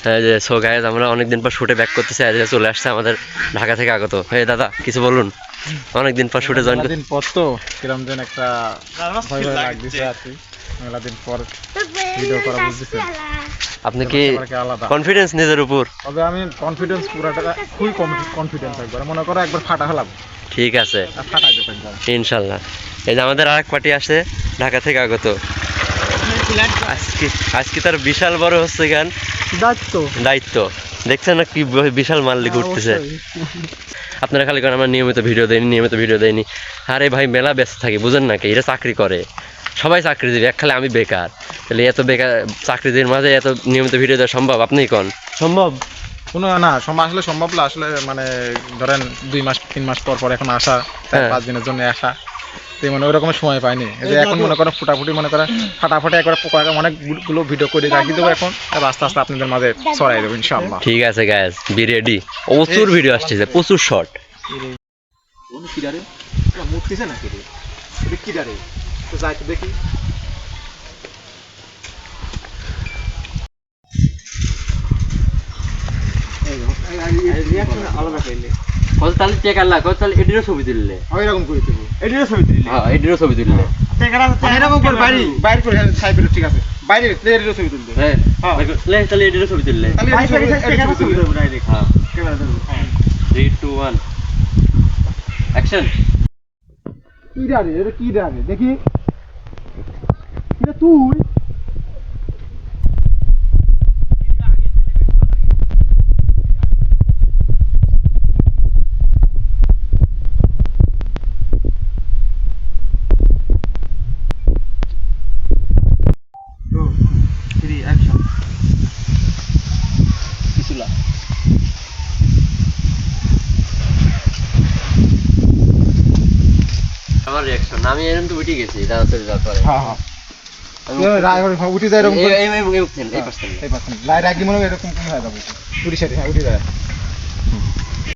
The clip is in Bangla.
হ্যাঁ যে সো গাইস আমরা অনেকদিন পর শুটে ব্যাক করতেছি, আজ চলে আসছে আমাদের ঢাকা থেকে আগত। হ্যাঁ দাদা কিছু বলুন, অনেকদিন পর শুটে জয়েন দিন পর তো কিরম যেন একটা ভয় ভয় লাগতেছে আর কি, মেলা দিন পর ভিডিও করা বুঝতেছে। আপনি কি আলাদা কনফিডেন্স নিজের উপর? তবে আমি কনফিডেন্স পুরাটা খুবই কনফিডেন্স, একবার মনে করো একবার ফাটা হলাম, ঠিক আছে ফাটাই যেত একদম ইনশাল্লাহ। এই যে আমাদের আরেক পার্টি আসছে ঢাকা থেকে আগত, আজকে আজকে তার বিশাল বড় হচ্ছে গান দায়িত্ব। দেখছেন না কি বিশাল মাল্লি ঘুরতেছে। আপনারা খালি কারণ আমরা নিয়মিত ভিডিও দেয়নি। আরে ভাই মেলা ব্যস্ত থাকি বুঝেন নাকি, এরা চাকরি করে, সবাই চাকরিজীবী, এক খালি আমি বেকার। তাহলে এত বেকার চাকরিজীবীর মাঝে এত নিয়মিত ভিডিও দেওয়া সম্ভব? আপনিই কোন সম্ভব? কোনো না আসলে সম্ভব না, আসলে মানে ধরেন 2 মাস 3 মাস পর পর এখন আসা, 5 দিনের জন্য আসা, তো মানে ওই রকমের সময় পাইনি। এই যে এখন মনে করেন ফুটাফুটি মনে করেন ফাটাফাটি একবার অনেকগুলো ভিডিও করে রাখি দেবো এখন, আর আস্তে আস্তে আপনাদের মাঝে ছড়াই দেবো ইনশাআল্লাহ। ঠিক আছে গাইস, বি রেডি। প্রচুর ভিডিও আসছে, প্রচুর শর্ট। মুটকিছে নাকি রে, কি রে তো যাই তো দেখি। তাহলে টেকার লাগ, তাহলে এডিরও ছবি তুললে এরকম করে দেবো, এডিরও ছবি তুলি, হ্যাঁ এডিরও ছবি তুললে এরকম করে বাইরে করে সাইবের, ঠিক আছে বাইরে এডিরও ছবি তুলবে, হ্যাঁ তাহলে এডিরও ছবি তুললে ডাইরেক্ট হ্যাঁ। ক্যামেরা ধরবো। 3 2 1 অ্যাকশন। কি রে এটা কি রে দেখি, এটা তুই আমার রিঅ্যাকশন, আমি এরকম তো উঠে গেছি দাঁড়া চলে যাওয়ার পরে। হ্যাঁ হ্যাঁ উঠে যায় এরকম করে, এই পার্সেন্ট এই পাচ্ছেন লাই রাখি মনে হয় এরকম কোন হয়ে যাবে উঠে সাইডে, হ্যাঁ উঠে যায়।